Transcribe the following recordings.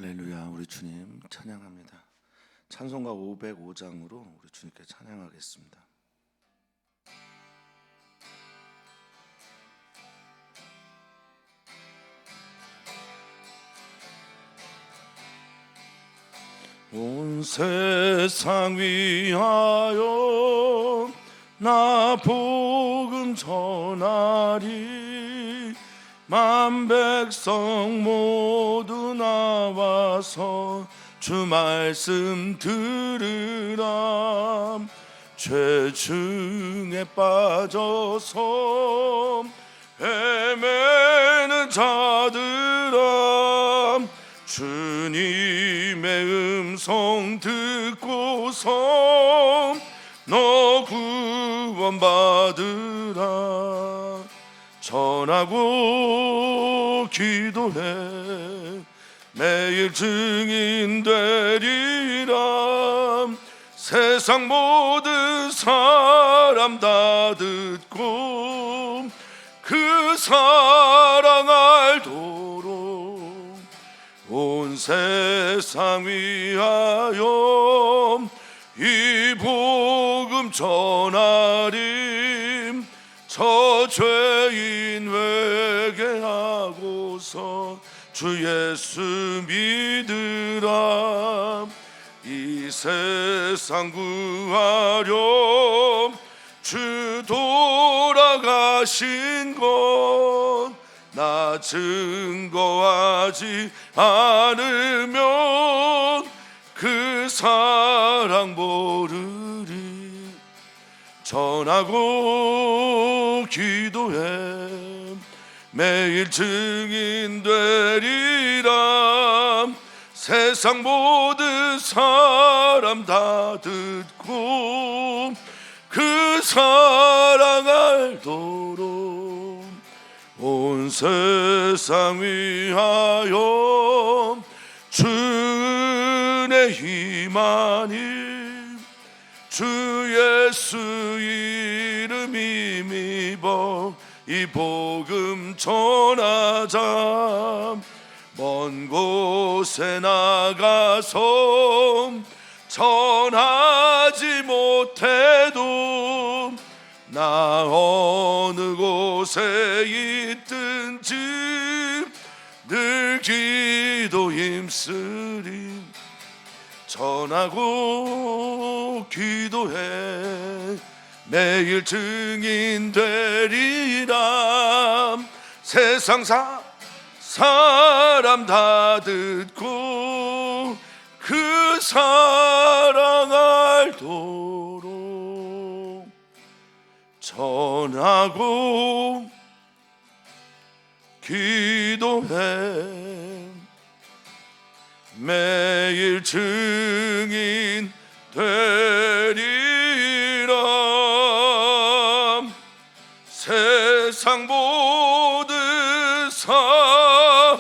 할렐루야. 우리 주님 찬양합니다. 찬송가 505장으로 우리 주님께 찬양하겠습니다. 온 세상 위하여 나 복음 전하리. 만 백성 모두 나와서 주 말씀 들으라. 죄중에 빠져서 헤매는 자들아, 주님의 음성 듣고서 너 구원받으라. 전하고 기도해 매일 증인 되리라. 세상 모든 사람 다 듣고 그 사랑 알도록 온 세상 위하여 이 복음 전하리. 저 죄인 회개하고서 주 예수 믿으라. 이 세상 구하려 주 돌아가신 것 나 증거하지 않으면 그 사랑 모르리. 전하고 기도해 매일 증인 되리라. 세상 모든 사람 다 듣고 그 사랑 알도록 온 세상 위하여 주 은혜 힘하니 주 예수 이름 힘입어 이 복음 전하자. 먼 곳에 나가서 전하지 못해도 나 어느 곳에 있든지 늘 기도 힘쓰리. 전하고 기도해 매일 증인 되리라. 세상 사람 다 듣고 그 사랑 알도록 전하고 기도해 매일 증인 되리라. 세상 모든 사람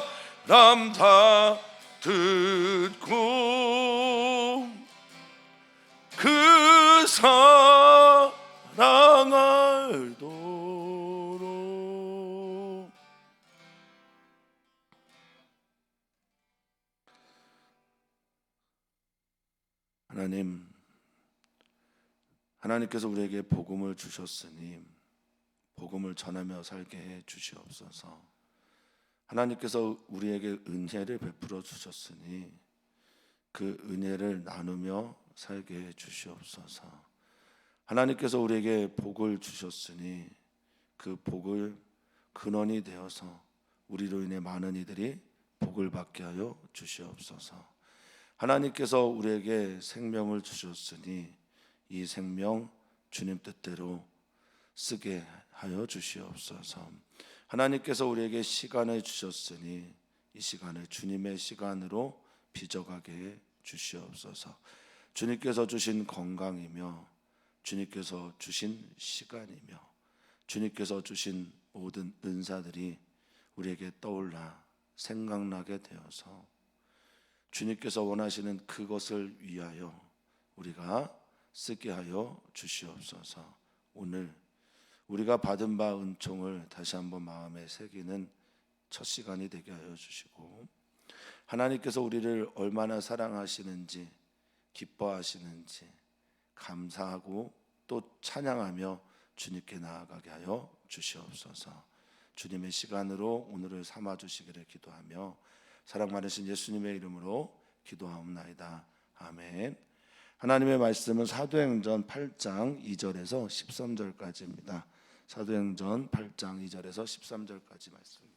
다 듣고 그 사랑 알도록. 하나님께서 우리에게 복음을 주셨으니 복음을 전하며 살게 해 주시옵소서. 하나님께서 우리에게 은혜를 베풀어 주셨으니 그 은혜를 나누며 살게 해 주시옵소서. 하나님께서 우리에게 복을 주셨으니 그 복을 근원이 되어서 우리로 인해 많은 이들이 복을 받게 하여 주시옵소서. 하나님께서 우리에게 생명을 주셨으니 이 생명 주님 뜻대로 쓰게 하여 주시옵소서. 하나님께서 우리에게 시간을 주셨으니 이 시간을 주님의 시간으로 빚어가게 해 주시옵소서. 주님께서 주신 건강이며 주님께서 주신 시간이며 주님께서 주신 모든 은사들이 우리에게 떠올라 생각나게 되어서 주님께서 원하시는 그것을 위하여 우리가 쓰게 하여 주시옵소서. 오늘 우리가 받은 바 은총을 다시 한번 마음에 새기는 첫 시간이 되게 하여 주시고 하나님께서 우리를 얼마나 사랑하시는지, 기뻐하시는지 감사하고 또 찬양하며 주님께 나아가게 하여 주시옵소서. 주님의 시간으로 오늘을 삼아 주시기를 기도하며 사랑 많으신 예수님의 이름으로 기도하옵나이다. 아멘. 하나님의 말씀은 사도행전 8장 2절에서 13절까지입니다. 사도행전 8장 2절에서 13절까지 말씀입니다.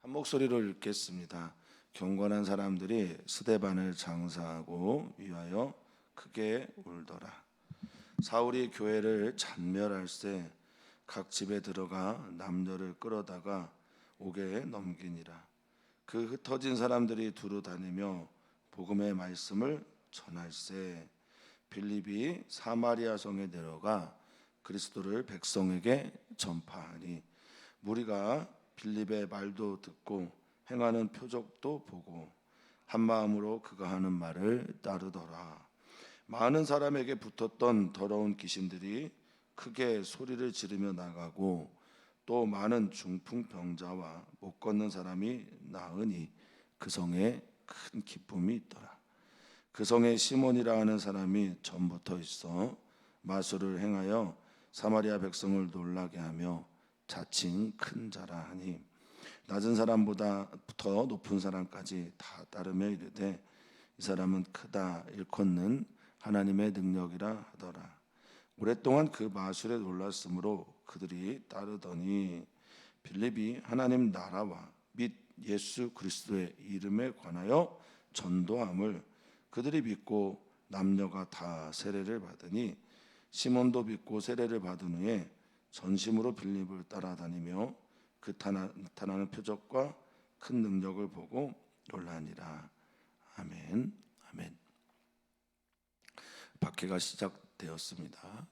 한 목소리로 읽겠습니다. 경건한 사람들이 스데반을 장사하고 위하여 크게 울더라. 사울이 교회를 잔멸할세 각 집에 들어가 남녀를 끌어다가 옥에 넘기니라. 그 흩어진 사람들이 두루 다니며 복음의 말씀을 전할세 빌립이 사마리아 성에 내려가 그리스도를 백성에게 전파하니 무리가 빌립의 말도 듣고 행하는 표적도 보고 한 마음으로 그가 하는 말을 따르더라. 많은 사람에게 붙었던 더러운 귀신들이 크게 소리를 지르며 나가고 또 많은 중풍병자와 못 걷는 사람이 나으니 그 성에 큰 기쁨이 있더라. 그 성에 시몬이라 하는 사람이 전부터 있어 마술을 행하여 사마리아 백성을 놀라게 하며 자칭 큰 자라 하니 낮은 사람보다 더 높은 사람까지 다 따르며 이르되 이 사람은 크다 일컫는 하나님의 능력이라 하더라. 오랫동안 그 마술에 놀랐으므로 그들이 따르더니 빌립이 하나님 나라와 및 예수 그리스도의 이름에 관하여 전도함을 그들이 믿고 남녀가 다 세례를 받으니 시몬도 믿고 세례를 받은 후에 전심으로 빌립을 따라다니며 그 나타나는 표적과 큰 능력을 보고 놀라니라. 아멘. 아멘. 박해가 시작되었습니다.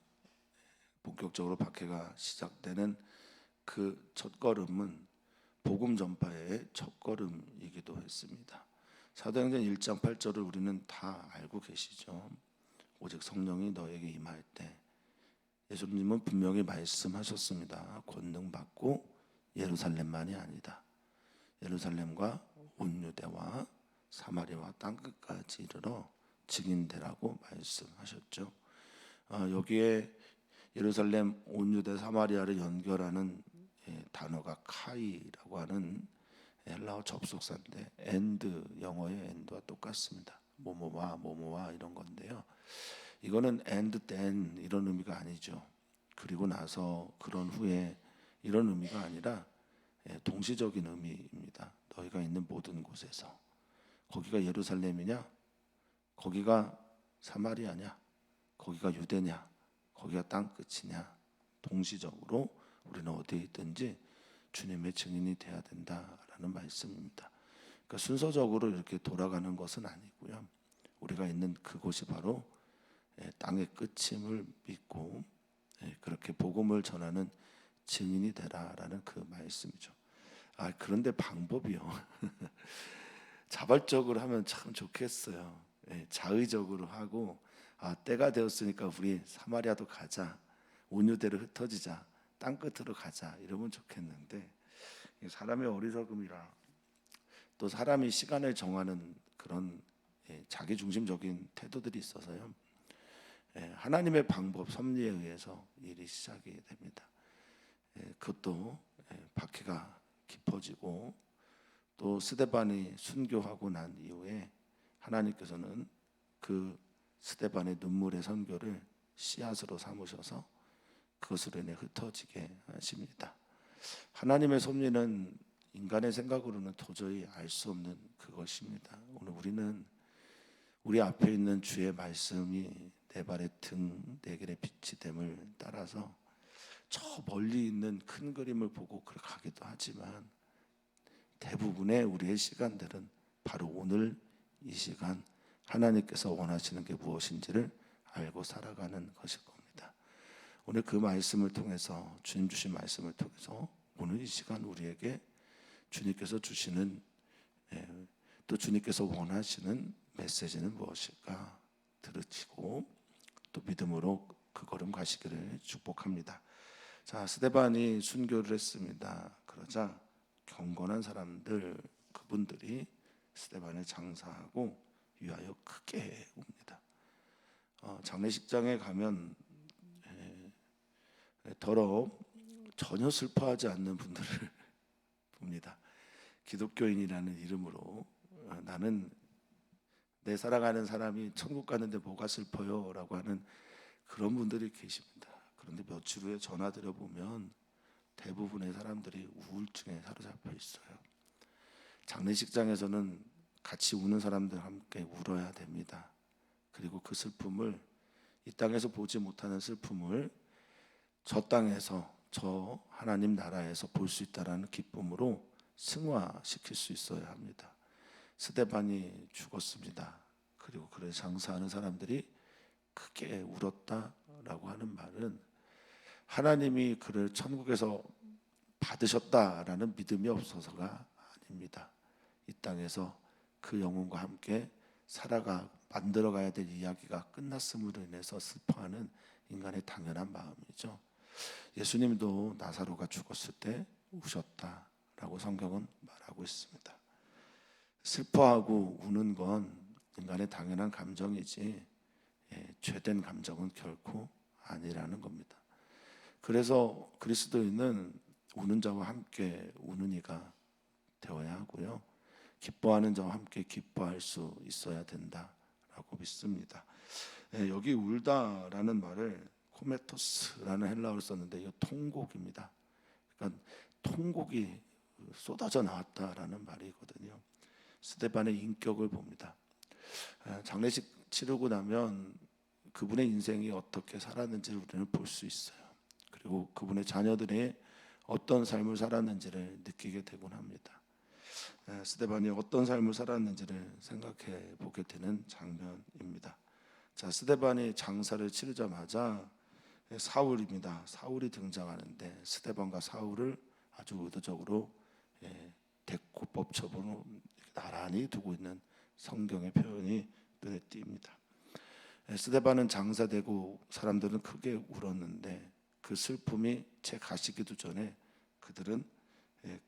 본격적으로 박해가 시작되는 그 첫걸음은 복음 전파의 첫걸음이기도 했습니다. 사도행전 1장 8절을 우리는 다 알고 계시죠. 오직 성령이 너에게 임할 때 예수님은 분명히 말씀하셨습니다. 권능 받고 예루살렘만이 아니다. 예루살렘과 온 유대와 사마리아와 땅끝까지 이르러 증인되라고 말씀하셨죠. 여기에 예루살렘, 온 유대, 사마리아를 연결하는 단어가 카이라고 하는 헬라어 접속사인데 엔드, 영어의 엔드와 똑같습니다. 뭐뭐와 이런 건데요. 이거는 and then 이런 의미가 아니죠. 그리고 나서 그런 후에 이런 의미가 아니라 동시적인 의미입니다. 너희가 있는 모든 곳에서. 거기가 예루살렘이냐? 거기가 사마리아냐? 거기가 유대냐? 거기가 땅끝이냐? 동시적으로 우리는 어디에 있든지 주님의 증인이 돼야 된다라는 말씀입니다. 그러니까 순서적으로 이렇게 돌아가는 것은 아니고요. 우리가 있는 그곳이 바로 땅의 끝임을 믿고 그렇게 복음을 전하는 증인이 되라라는 그 말씀이죠. 그런데 방법이요. 자발적으로 하면 참 좋겠어요. 자의적으로 하고 때가 되었으니까 우리 사마리아도 가자, 온 유대로 흩어지자, 땅 끝으로 가자 이러면 좋겠는데 사람의 어리석음이라 또 사람이 시간을 정하는 그런 자기중심적인 태도들이 있어서요. 하나님의 방법, 섭리에 의해서 일이 시작이 됩니다. 그것도 박해가 깊어지고 또 스데반이 순교하고 난 이후에 하나님께서는 그 스데반의 눈물의 선교를 씨앗으로 삼으셔서 그것으로 인해 흩어지게 하십니다. 하나님의 섭리는 인간의 생각으로는 도저히 알 수 없는 그것입니다. 오늘 우리는 우리 앞에 있는 주의 말씀이 내 발의 등, 내 길의 빛이 됨을 따라서 저 멀리 있는 큰 그림을 보고 그렇게 가기도 하지만 대부분의 우리의 시간들은 바로 오늘 이 시간 하나님께서 원하시는 게 무엇인지를 알고 살아가는 것일 겁니다. 오늘 그 말씀을 통해서 주님 주신 말씀을 통해서 오늘 이 시간 우리에게 주님께서 주시는 또 주님께서 원하시는 메시지는 무엇일까 들으시고 또 믿음으로 그 걸음 가시기를 축복합니다. 자, 스데반이 순교를 했습니다. 그러자 경건한 사람들, 그분들이 스데반에 장사하고 위하여 크게 웁니다. 장례식장에 가면 더러 전혀 슬퍼하지 않는 분들을 봅니다. 기독교인이라는 이름으로 나는 내 사랑하는 사람이 천국 가는데 뭐가 슬퍼요? 라고 하는 그런 분들이 계십니다. 그런데 며칠 후에 전화드려 보면 대부분의 사람들이 우울증에 사로잡혀 있어요. 장례식장에서는 같이 우는 사람들 함께 울어야 됩니다. 그리고 그 슬픔을, 이 땅에서 보지 못하는 슬픔을 저 땅에서, 저 하나님 나라에서 볼 수 있다는 기쁨으로 승화시킬 수 있어야 합니다. 스데반이 죽었습니다. 그리고 그를 장사하는 사람들이 크게 울었다라고 하는 말은 하나님이 그를 천국에서 받으셨다라는 믿음이 없어서가 아닙니다. 이 땅에서 그 영혼과 함께 살아가 만들어가야 될 이야기가 끝났음으로 인해서 슬퍼하는 인간의 당연한 마음이죠. 예수님도 나사로가 죽었을 때 우셨다라고 성경은 말하고 있습니다. 슬퍼하고 우는 건 인간의 당연한 감정이지 죄된 감정은 결코 아니라는 겁니다. 그래서 그리스도인은 우는 자와 함께 우는 이가 되어야 하고요, 기뻐하는 자와 함께 기뻐할 수 있어야 된다라고 믿습니다. 여기 울다라는 말을 코메토스라는 헬라어를 썼는데 이거 통곡입니다. 그러니까 통곡이 쏟아져 나왔다라는 말이거든요. 스데반의 인격을 봅니다. 장례식 치르고 나면 그분의 인생이 어떻게 살았는지를 우리는 볼 수 있어요. 그리고 그분의 자녀들이 어떤 삶을 살았는지를 느끼게 되곤 합니다. 스데반이 어떤 삶을 살았는지를 생각해 보게 되는 장면입니다. 자, 스데반이 장사를 치르자마자 사울입니다. 사울이 등장하는데 스데반과 사울을 아주 의도적으로 대고 법처분으로 나란히 두고 있는 성경의 표현이 눈에 띕니다. 스데반은 장사되고 사람들은 크게 울었는데 그 슬픔이 채 가시기도 전에 그들은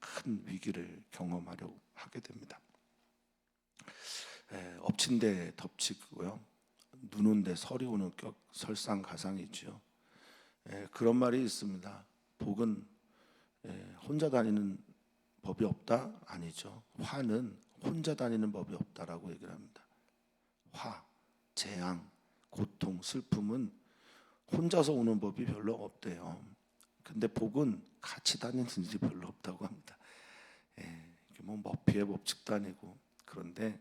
큰 위기를 경험하려 하게 됩니다. 엎친 데 덮치고요, 눈 온 데 설이 오는 격, 설상가상이죠. 그런 말이 있습니다. 복은 혼자 다니는 법이 없다? 아니죠. 화는 혼자 다니는 법이 없다라고 얘기를 합니다. 화, 재앙, 고통, 슬픔은 혼자서 오는 법이 별로 없대요. 근데 복은 같이 다니는 일이 별로 없다고 합니다. 뭐 머피의 법칙도 아니고 그런데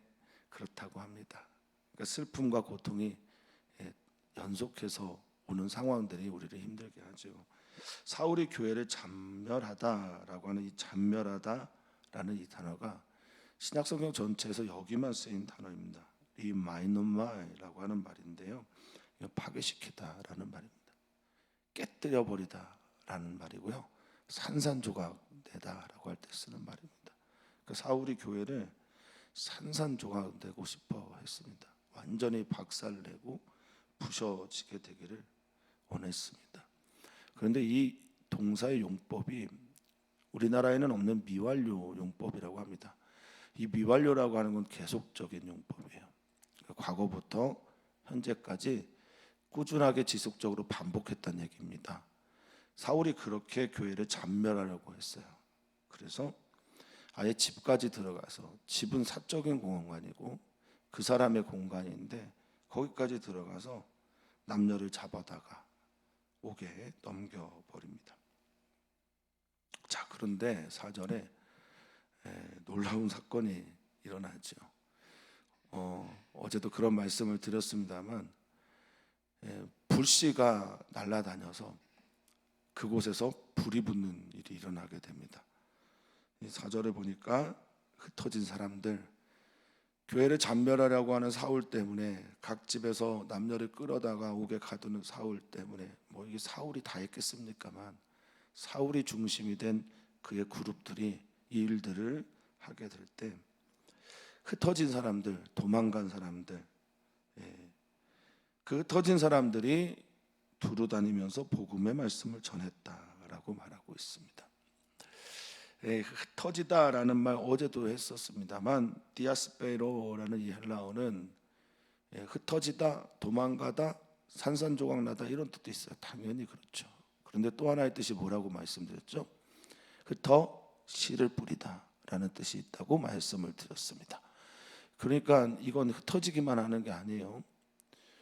그렇다고 합니다. 그러니까 슬픔과 고통이 연속해서 오는 상황들이 우리를 힘들게 하죠. 사울이 교회를 잔멸하다라고 하는 이 잔멸하다라는 이 단어가 신약성경 전체에서 여기만 쓰인 단어입니다. 리마이노마이라고 하는 말인데요, 파괴시키다라는 말입니다. 깨뜨려 버리다라는 말이고요, 산산조각내다라고 할 때 쓰는 말입니다. 그러니까 사울이 교회를 산산조각내고 싶어 했습니다. 완전히 박살내고 부셔지게 되기를 원했습니다. 그런데 이 동사의 용법이 우리나라에는 없는 미완료 용법이라고 합니다. 이 미완료라고 하는 건 계속적인 용법이에요. 과거부터 현재까지 꾸준하게 지속적으로 반복했다는 얘기입니다. 사울이 그렇게 교회를 잔멸하려고 했어요. 그래서 아예 집까지 들어가서, 집은 사적인 공간이고 그 사람의 공간인데 거기까지 들어가서 남녀를 잡아다가 옥에 넘겨버립니다. 자, 그런데 4절에 놀라운 사건이 일어나죠. 어제도 그런 말씀을 드렸습니다만 불씨가 날아다녀서 그곳에서 불이 붙는 일이 일어나게 됩니다. 4절에 보니까 흩어진 사람들, 교회를 잔멸하려고 하는 사울 때문에 각 집에서 남녀를 끌어다가 옥에 가두는 사울 때문에, 뭐 이게 사울이 다 했겠습니까만 사울이 중심이 된 그의 그룹들이 이 일들을 하게 될 때 흩어진 사람들, 도망간 사람들, 그 흩어진 사람들이 두루 다니면서 복음의 말씀을 전했다라고 말하고 있습니다. 흩어지다라는 말 어제도 했었습니다만 디아스페로라는 이 헬라어는 흩어지다, 도망가다, 산산조각나다 이런 뜻도 있어요. 당연히 그렇죠. 그런데 또 하나의 뜻이 뭐라고 말씀드렸죠? 흩어 씨를 뿌리다라는 뜻이 있다고 말씀을 드렸습니다. 그러니까 이건 흩어지기만 하는 게 아니에요.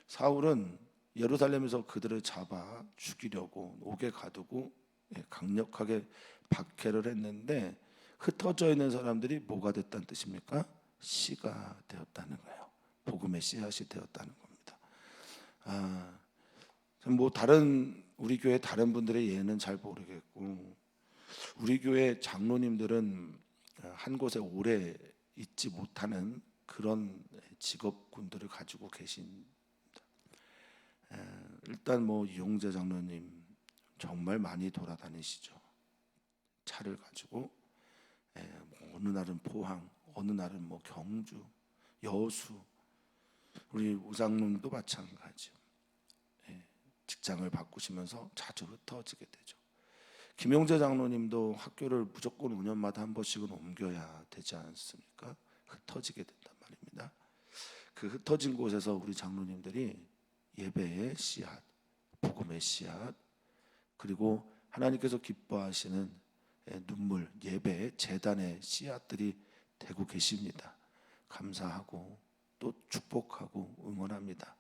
사울은 예루살렘에서 그들을 잡아 죽이려고 옥에 가두고 강력하게 박해를 했는데 흩어져 있는 사람들이 뭐가 됐다는 뜻입니까? 씨가 되었다는 거예요. 복음의 씨앗이 되었다는 겁니다. 뭐 다른 우리 교회 다른 분들의 예는 잘 모르겠고 우리 교회 장로님들은 한 곳에 오래 있지 못하는 그런 직업군들을 가지고 계신. 일단 뭐 이용재 장로님 정말 많이 돌아다니시죠. 차를 가지고 어느 날은 포항, 어느 날은 뭐 경주, 여수. 우리 우장님도 마찬가지죠. 직장을 바꾸시면서 자주 흩어지게 되죠. 김용재 장로님도 학교를 무조건 5년마다 한 번씩은 옮겨야 되지 않습니까? 흩어지게 된단 말입니다. 그 흩어진 곳에서 우리 장로님들이 예배의 씨앗, 복음의 씨앗, 그리고 하나님께서 기뻐하시는 눈물, 예배, 제단의 씨앗들이 되고 계십니다. 감사하고 또 축복하고 응원합니다.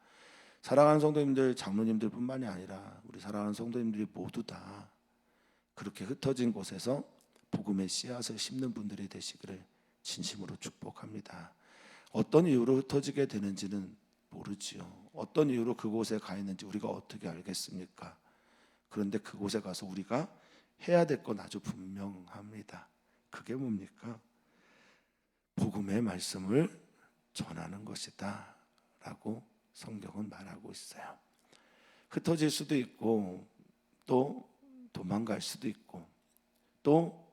사랑하는 성도님들, 장로님들뿐만이 아니라 우리 사랑하는 성도님들이 모두 다 그렇게 흩어진 곳에서 복음의 씨앗을 심는 분들이 되시기를 진심으로 축복합니다. 어떤 이유로 흩어지게 되는지는 모르지요. 어떤 이유로 그곳에 가 있는지 우리가 어떻게 알겠습니까? 그런데 그곳에 가서 우리가 해야 될 건 아주 분명합니다. 그게 뭡니까? 복음의 말씀을 전하는 것이다 라고 성경은 말하고 있어요. 흩어질 수도 있고 또 도망갈 수도 있고 또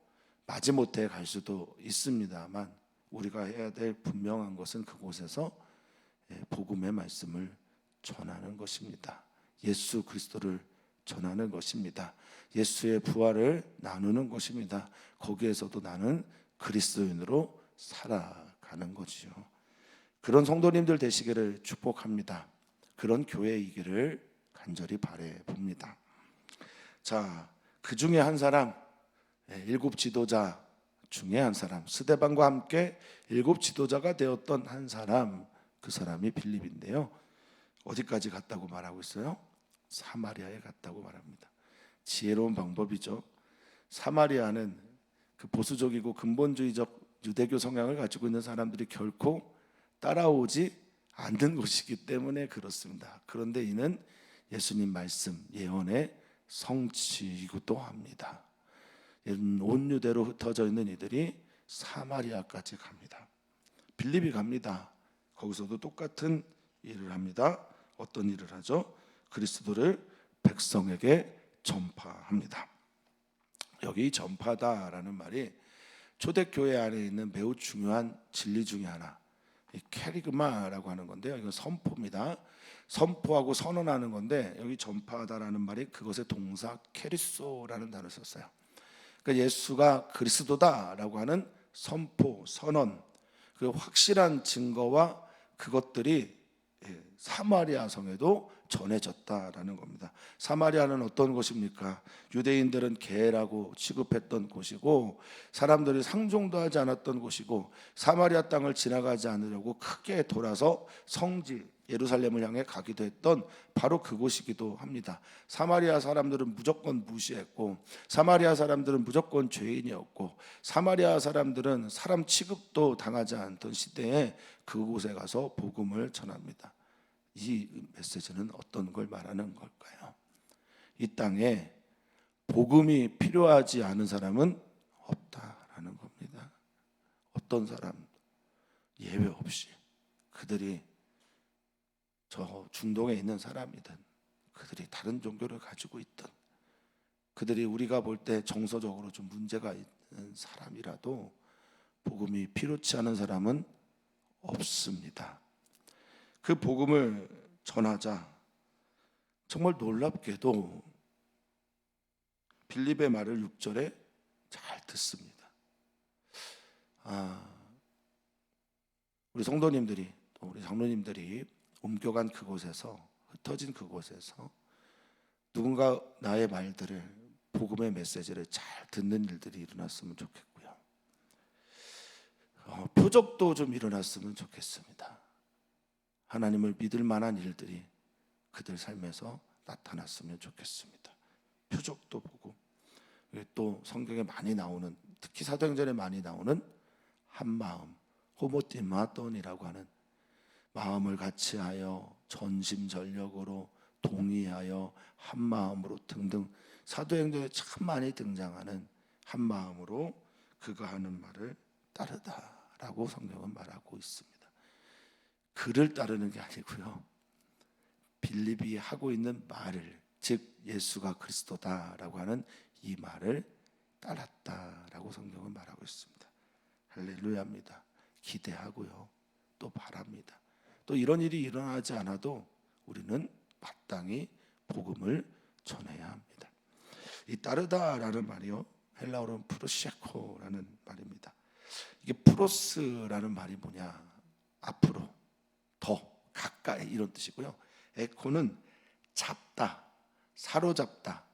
마지못해 갈 수도 있습니다만 우리가 해야 될 분명한 것은 그곳에서 복음의 말씀을 전하는 것입니다. 예수 그리스도를 전하는 것입니다. 예수의 부활을 나누는 것입니다. 거기에서도 나는 그리스도인으로 살아가는 거지요. 그런 성도님들 되시기를 축복합니다. 그런 교회이기를 간절히 바래 봅니다. 자, 그 중에 한 사람, 7 지도자 중에 한 사람, 스데반과 함께 7 지도자가 되었던 한 사람, 그 사람이 빌립인데요. 어디까지 갔다고 말하고 있어요? 사마리아에 갔다고 말합니다. 지혜로운 방법이죠. 사마리아는 그 보수적이고 근본주의적 유대교 성향을 가지고 있는 사람들이 결코 따라오지 않는 곳이기 때문에 그렇습니다. 그런데 이는 예수님 말씀, 예언의 성취이기도 합니다. 온 유대로 흩어져 있는 이들이 사마리아까지 갑니다. 빌립이 갑니다. 거기서도 똑같은 일을 합니다. 어떤 일을 하죠? 그리스도를 백성에게 전파합니다. 여기 전파다라는 말이 초대교회 안에 있는 매우 중요한 진리 중에 하나, 캐리그마라고 하는 건데요. 이건 선포입니다. 선포하고 선언하는 건데 여기 전파하다라는 말이 그것의 동사 캐리소라는 단어를 썼어요. 그러니까 예수가 그리스도다라고 하는 선포, 선언, 그 확실한 증거와 그것들이 사마리아 성에도 전해졌다라는 겁니다. 사마리아는 어떤 곳입니까? 유대인들은 개라고 취급했던 곳이고 사람들이 상종도 하지 않았던 곳이고 사마리아 땅을 지나가지 않으려고 크게 돌아서 성지 예루살렘을 향해 가기도 했던 바로 그곳이기도 합니다. 사마리아 사람들은 무조건 무시했고 사마리아 사람들은 무조건 죄인이었고 사마리아 사람들은 사람 취급도 당하지 않던 시대에 그곳에 가서 복음을 전합니다. 이 메시지는 어떤 걸 말하는 걸까요? 이 땅에 복음이 필요하지 않은 사람은 없다라는 겁니다. 어떤 사람 예외 없이 그들이 저 중동에 있는 사람이든 그들이 다른 종교를 가지고 있든 그들이 우리가 볼 때 정서적으로 좀 문제가 있는 사람이라도 복음이 필요치 않은 사람은 없습니다. 그 복음을 전하자 정말 놀랍게도 빌립의 말을 6절에 잘 듣습니다. 우리 성도님들이 또 우리 장로님들이 옮겨간 그곳에서, 흩어진 그곳에서 누군가 나의 말들을, 복음의 메시지를 잘 듣는 일들이 일어났으면 좋겠고요. 표적도 좀 일어났으면 좋겠습니다. 하나님을 믿을 만한 일들이 그들 삶에서 나타났으면 좋겠습니다. 표적도 보고, 또 성경에 많이 나오는, 특히 사도행전에 많이 나오는 한마음, 호모티마돈이라고 하는, 마음을 같이하여 전심전력으로 동의하여 한마음으로 등등, 사도행전에 참 많이 등장하는 한마음으로 그가 하는 말을 따르다라고 성경은 말하고 있습니다. 그를 따르는 게 아니고요, 빌립이 하고 있는 말을, 즉 예수가 그리스도다라고 하는 이 말을 따랐다라고 성경은 말하고 있습니다. 할렐루야입니다. 기대하고요, 또 바랍니다. 또 이런 일이 일어나지 않아도 우리는 마땅히 복음을 전해야 합니다. 이 따르다라는 말이요, 헬라어로는 프로시에코라는 말입니다. 이게 프로스라는 말이 뭐냐, 앞으로, 더, 가까이, 이런 뜻이고요. 에코는 잡다, 사로잡다,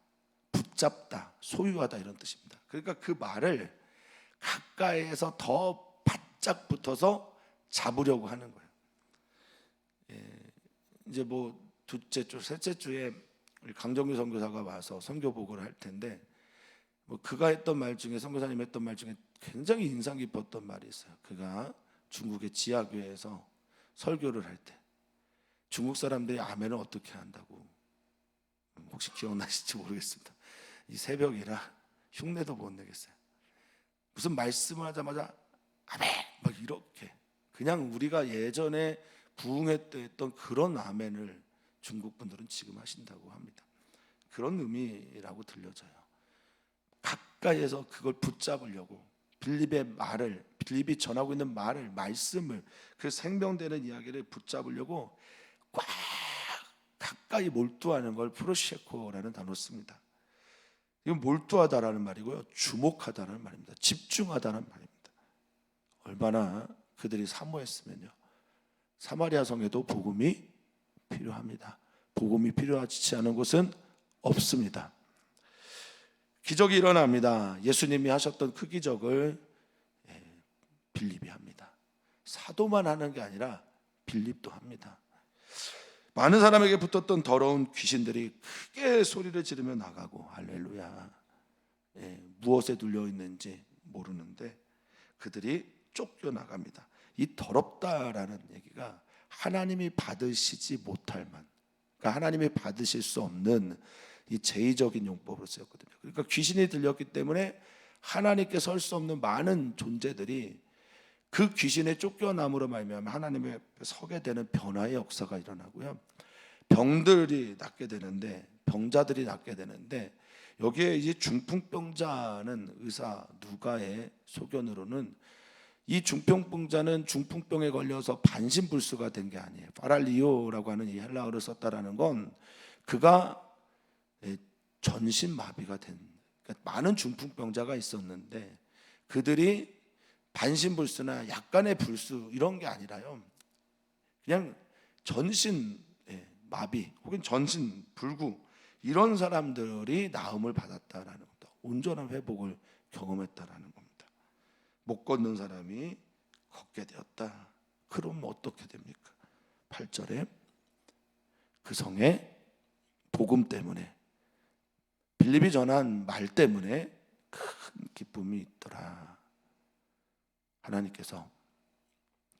붙잡다, 소유하다, 이런 뜻입니다. 그러니까 그 말을 가까이에서 더 바짝 붙어서 잡으려고 하는 거예요. 이제 뭐 둘째 주, 셋째 주에 강정규 선교사가 와서 선교 보고를 할 텐데, 뭐 그가 했던 말 중에, 선교사님 했던 말 중에 굉장히 인상 깊었던 말이 있어요. 그가 중국의 지하교회에서 설교를 할 때 중국 사람들이 아멘을 어떻게 한다고, 혹시 기억나실지 모르겠습니다. 이 새벽이라 흉내도 못 내겠어요. 무슨 말씀을 하자마자 아멘 막 이렇게, 그냥 우리가 예전에 부흥했던 그런 아멘을 중국 분들은 지금 하신다고 합니다. 그런 의미라고 들려져요. 가까이에서 그걸 붙잡으려고, 빌립의 말을, 빌립이 전하고 있는 말을, 말씀을, 그 생명되는 이야기를 붙잡으려고 꽉 가까이 몰두하는 걸 프로시에코라는 단어를 씁니다. 이건 몰두하다라는 말이고요, 주목하다라는 말입니다. 집중하다는 말입니다. 얼마나 그들이 사모했으면요, 사마리아 성에도 복음이 필요합니다. 복음이 필요하지 않은 곳은 없습니다. 기적이 일어납니다. 예수님이 하셨던 그 기적을 빌립이 합니다. 사도만 하는 게 아니라 빌립도 합니다. 많은 사람에게 붙었던 더러운 귀신들이 크게 소리를 지르며 나가고, 할렐루야, 무엇에 눌려 있는지 모르는데 그들이 쫓겨나갑니다. 이 더럽다라는 얘기가 하나님이 받으시지 못할 만, 그러니까 하나님이 받으실 수 없는 이 제의적인 용법으로 쓰였거든요. 그러니까 귀신이 들렸기 때문에 하나님께 설 수 없는 많은 존재들이 그 귀신의 쫓겨남으로 말미암아 하나님의 앞에 서게 되는 변화의 역사가 일어나고요, 병들이 낫게 되는데, 병자들이 낫게 되는데, 여기에 이제 중풍병자는 의사 누가의 소견으로는 이 중풍병자는 중풍병에 걸려서 반신불수가 된 게 아니에요. 파랄리오라고 하는 이 헬라어를 썼다라는 건 그가 전신마비가 된, 그러니까 많은 중풍병자가 있었는데 그들이 반신불수나 약간의 불수 이런 게 아니라요, 그냥 전신 마비 혹은 전신 불구, 이런 사람들이 나음을 받았다라는 겁니다. 온전한 회복을 경험했다라는 겁니다. 못 걷는 사람이 걷게 되었다. 그럼 어떻게 됩니까? 8절에 그 성에 복음 때문에, 빌립이 전한 말 때문에 큰 기쁨이 있더라. 하나님께서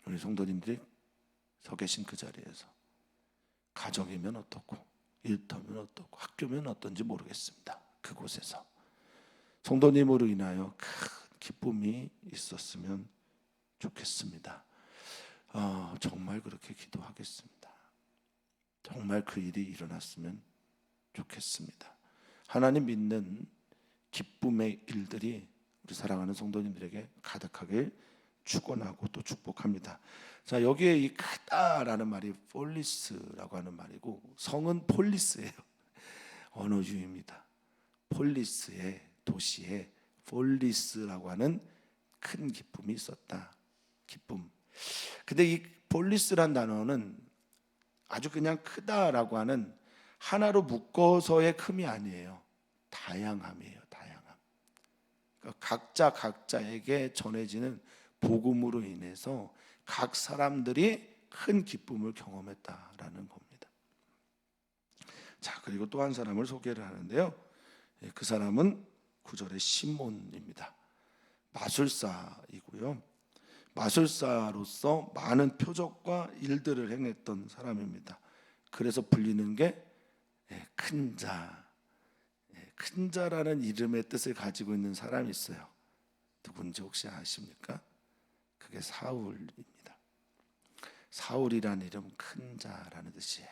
우리 성도님들이 서 계신 그 자리에서, 가정이면 어떻고 일터면 어떻고 학교면 어떤지 모르겠습니다. 그곳에서 성도님으로 인하여 큰 기쁨이 있었으면 좋겠습니다. 정말 그렇게 기도하겠습니다. 정말 그 일이 일어났으면 좋겠습니다. 하나님 믿는 기쁨의 일들이 우리 사랑하는 성도님들에게 가득하길 축원하고 또 축복합니다. 자, 여기에 이 크다라는 말이 폴리스라고 하는 말이고, 성은 폴리스예요. 언어주의입니다. 폴리스의, 도시의 폴리스라고 하는 큰 기쁨이 있었다. 기쁨. 근데 이 볼리스란 단어는 아주 그냥 크다라고 하는 하나로 묶어서의 큼이 아니에요. 다양함이에요. 다양함. 그러니까 각자에게 전해지는 복음으로 인해서 각 사람들이 큰 기쁨을 경험했다라는 겁니다. 자, 그리고 또 한 사람을 소개를 하는데요. 그 사람은 9절의 시몬입니다. 마술사이고요. 마술사로서 많은 표적과 일들을 행했던 사람입니다. 그래서 불리는 게 큰 자. 큰 자라는 이름의 뜻을 가지고 있는 사람이 있어요. 누군지 혹시 아십니까? 그게 사울입니다. 사울이라는 이름은 큰 자라는 뜻이에요.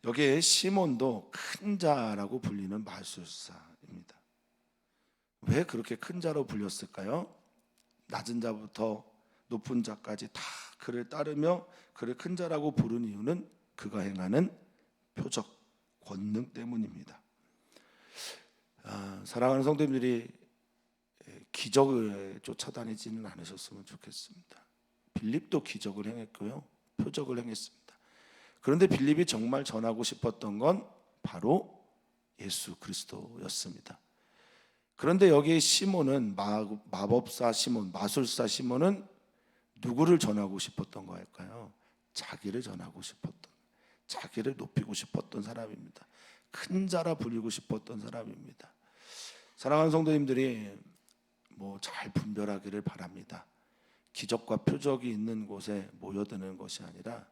여기에 시몬도 큰 자라고 불리는 마술사입니다. 왜 그렇게 큰 자로 불렸을까요? 낮은 자부터 높은 자까지 다 그를 따르며 그를 큰 자라고 부른 이유는 그가 행하는 표적, 권능 때문입니다. 사랑하는 성도님들이 기적을 쫓아다니지는 않으셨으면 좋겠습니다. 빌립도 기적을 행했고요, 표적을 행했습니다. 그런데 빌립이 정말 전하고 싶었던 건 바로 예수 그리스도였습니다. 그런데 여기 시몬은 마법사 시몬, 마술사 시몬은 누구를 전하고 싶었던 거일까요? 자기를 전하고 싶었던, 자기를 높이고 싶었던 사람입니다. 큰 자라 불리고 싶었던 사람입니다. 사랑하는 성도님들이 잘 분별하기를 바랍니다. 기적과 표적이 있는 곳에 모여드는 것이 아니라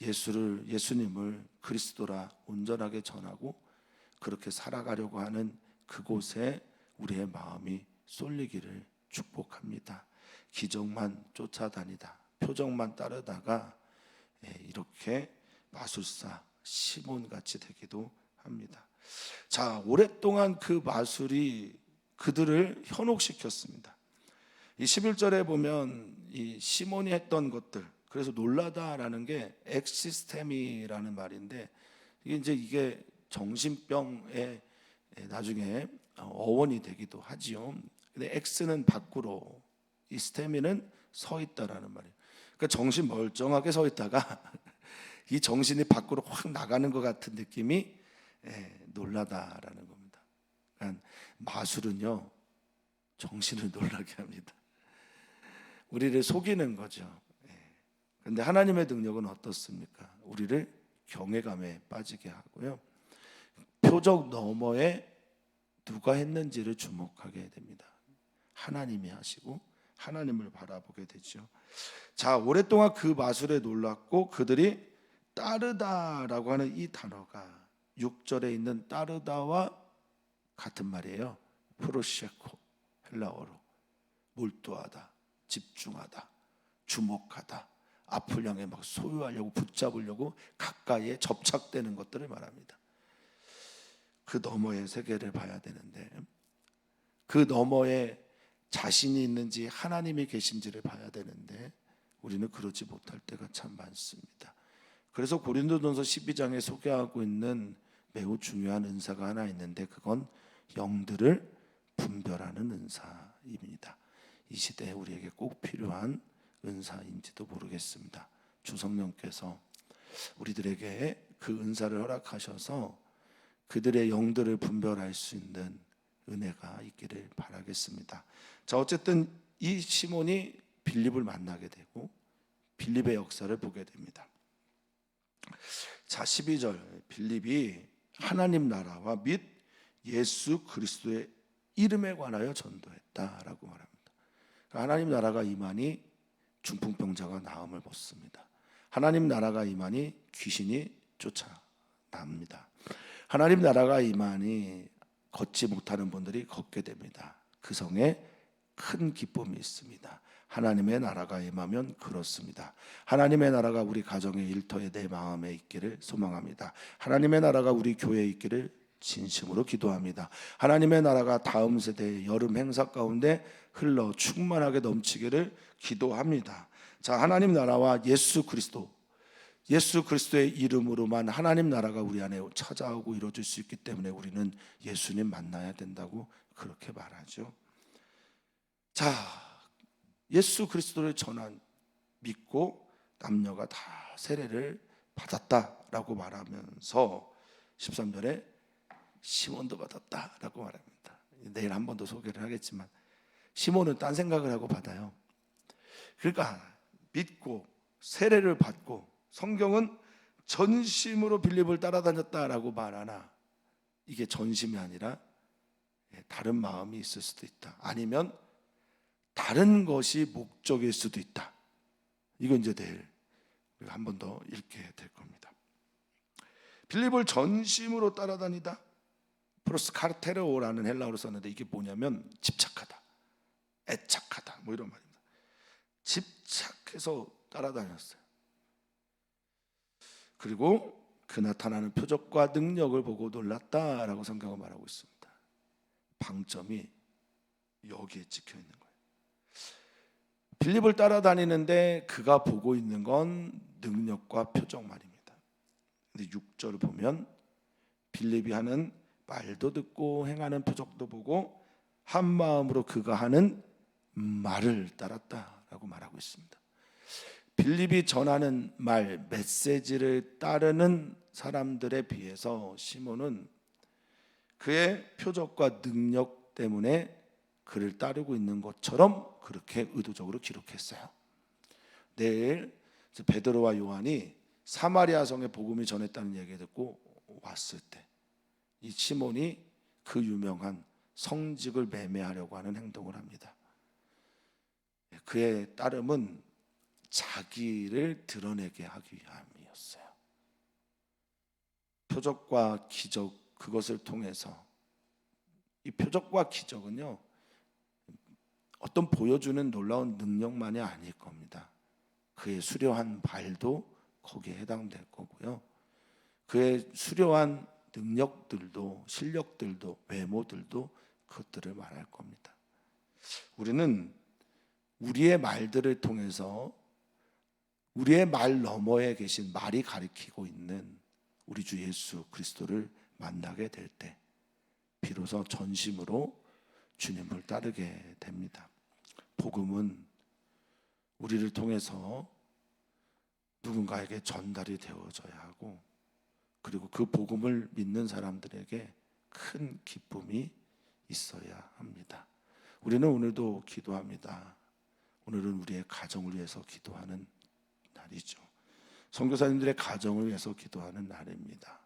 예수님을 그리스도라 온전하게 전하고 그렇게 살아가려고 하는 그곳에 우리의 마음이 쏠리기를 축복합니다. 기적만 쫓아다니다 표적만 따르다가 이렇게 마술사 시몬같이 되기도 합니다. 자, 오랫동안 그 마술이 그들을 현혹시켰습니다. 이 11절에 보면 이 시몬이 했던 것들, 그래서 놀라다라는 게 엑시스테미라는 말인데 이게 정신병의 나중에 어원이 되기도 하지요. 근데 엑스는 밖으로, 이 스테미는 서 있다라는 말이에요. 그러니까 정신 멀쩡하게 서 있다가 이 정신이 밖으로 확 나가는 것 같은 느낌이 놀라다라는 겁니다. 그러니까 마술은요, 정신을 놀라게 합니다. 우리를 속이는 거죠. 그런데 하나님의 능력은 어떻습니까? 우리를 경외감에 빠지게 하고요, 표적 너머에 누가 했는지를 주목하게 됩니다. 하나님이 하시고 하나님을 바라보게 되죠. 자, 오랫동안 그 마술에 놀랐고 그들이 따르다라고 하는 이 단어가 6절에 있는 따르다와 같은 말이에요. 프로셰코, 헬라어로 몰두하다, 집중하다, 주목하다, 앞을 향해 막 소유하려고, 붙잡으려고 가까이에 접착되는 것들을 말합니다. 그 너머의 세계를 봐야 되는데, 그 너머에 자신이 있는지 하나님이 계신지를 봐야 되는데 우리는 그러지 못할 때가 참 많습니다. 그래서 고린도전서 12장에 소개하고 있는 매우 중요한 은사가 하나 있는데 그건 영들을 분별하는 은사입니다. 이 시대에 우리에게 꼭 필요한 은사인지도 모르겠습니다. 주 성령께서 우리들에게 그 은사를 허락하셔서 그들의 영들을 분별할 수 있는 은혜가 있기를 바라겠습니다. 자, 어쨌든 이 시몬이 빌립을 만나게 되고 빌립의 역사를 보게 됩니다. 자, 12절, 빌립이 하나님 나라와 및 예수 그리스도의 이름에 관하여 전도했다라고 말합니다. 하나님 나라가 임하니 중풍병자가 나음을 벗습니다. 하나님 나라가 임하니 귀신이 쫓아납니다. 하나님 나라가 임하니 걷지 못하는 분들이 걷게 됩니다. 그 성에 큰 기쁨이 있습니다. 하나님의 나라가 임하면 그렇습니다. 하나님의 나라가 우리 가정의 일터에 내 마음에 있기를 소망합니다. 하나님의 나라가 우리 교회에 있기를 진심으로 기도합니다. 하나님의 나라가 다음 세대의 여름 행사 가운데 흘러 충만하게 넘치기를 기도합니다. 자, 하나님 나라와 예수 그리스도의 이름으로만 하나님 나라가 우리 안에 찾아오고 이루어질 수 있기 때문에 우리는 예수님 만나야 된다고 그렇게 말하죠. 자, 예수 그리스도를 전한 믿고 남녀가 다 세례를 받았다라고 말하면서 13절에 시몬도 받았다라고 말합니다. 내일 한 번 더 소개를 하겠지만 시몬은 딴 생각을 하고 받아요. 그러니까 믿고 세례를 받고, 성경은 전심으로 빌립을 따라다녔다라고 말하나 이게 전심이 아니라 다른 마음이 있을 수도 있다. 아니면 다른 것이 목적일 수도 있다. 이건 이제 내일 우리가 한 번 더 읽게 될 겁니다. 빌립을 전심으로 따라다니다, 프로스카르테로라는 헬라어로 썼는데 이게 뭐냐면 집착하다, 애착하다, 뭐 이런 말입니다. 집착해서 따라다녔어요. 그리고 그 나타나는 표적과 능력을 보고 놀랐다라고 성경은 말하고 있습니다. 방점이 여기에 찍혀 있는 거예요. 빌립을 따라다니는데 그가 보고 있는 건 능력과 표적 말입니다. 근데 6절을 보면 빌립이 하는 말도 듣고 행하는 표적도 보고 한 마음으로 그가 하는 말을 따랐다라고 말하고 있습니다. 빌립이 전하는 말, 메시지를 따르는 사람들에 비해서 시몬은 그의 표적과 능력 때문에 그를 따르고 있는 것처럼 그렇게 의도적으로 기록했어요. 내일 베드로와 요한이 사마리아 성에 복음이 전했다는 얘기 듣고 왔을 때 이 시몬이 그 유명한 성직을 매매하려고 하는 행동을 합니다. 그의 따름은 자기를 드러내게 하기 위함이었어요. 표적과 기적, 그것을 통해서, 이 표적과 기적은요 어떤 보여주는 놀라운 능력만이 아닐 겁니다. 그의 수려한 발도 거기에 해당될 거고요, 그의 수려한 능력들도, 실력들도, 외모들도 그것들을 말할 겁니다. 우리는 우리의 말들을 통해서 우리의 말 너머에 계신 말이 가리키고 있는 우리 주 예수 그리스도를 만나게 될 때 비로소 전심으로 주님을 따르게 됩니다. 복음은 우리를 통해서 누군가에게 전달이 되어져야 하고, 그리고 그 복음을 믿는 사람들에게 큰 기쁨이 있어야 합니다. 우리는 오늘도 기도합니다. 오늘은 우리의 가정을 위해서 기도하는 날이죠. 선교사님들의 가정을 위해서 기도하는 날입니다.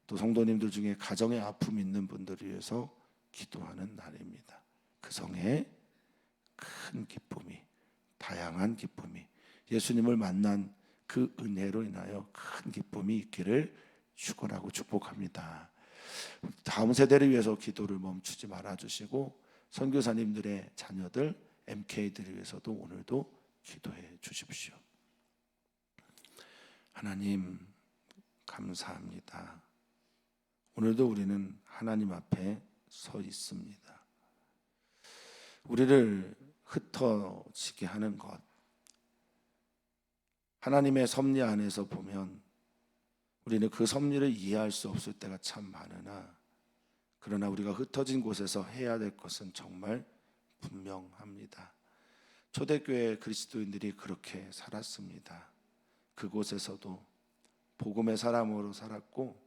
또 성도님들 중에 가정에 아픔 있는 분들을 위해서 기도하는 날입니다. 그 성에 큰 기쁨이, 다양한 기쁨이, 예수님을 만난 그 은혜로 인하여 큰 기쁨이 있기를 축원하고 축복합니다. 다음 세대를 위해서 기도를 멈추지 말아주시고 선교사님들의 자녀들, MK들을 위해서도 오늘도 기도해 주십시오. 하나님 감사합니다. 오늘도 우리는 하나님 앞에 서 있습니다. 우리를 흩어지게 하는 것, 하나님의 섭리 안에서 보면 우리는 그 섭리를 이해할 수 없을 때가 참 많으나, 그러나 우리가 흩어진 곳에서 해야 될 것은 정말 분명합니다. 초대교회 그리스도인들이 그렇게 살았습니다. 그곳에서도 복음의 사람으로 살았고,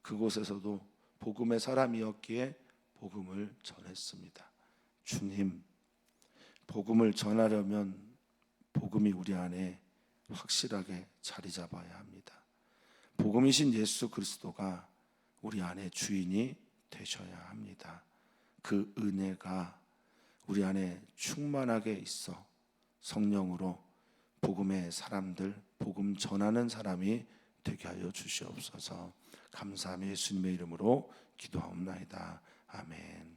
그곳에서도 복음의 사람이었기에 복음을 전했습니다. 주님, 복음을 전하려면 복음이 우리 안에 확실하게 자리 잡아야 합니다. 복음이신 예수 그리스도가 우리 안에 주인이 되셔야 합니다. 그 은혜가 우리 안에 충만하게 있어 성령으로 복음의 사람들, 복음 전하는 사람이 되게 하여 주시옵소서. 감사하며 예수님의 이름으로 기도하옵나이다. 아멘.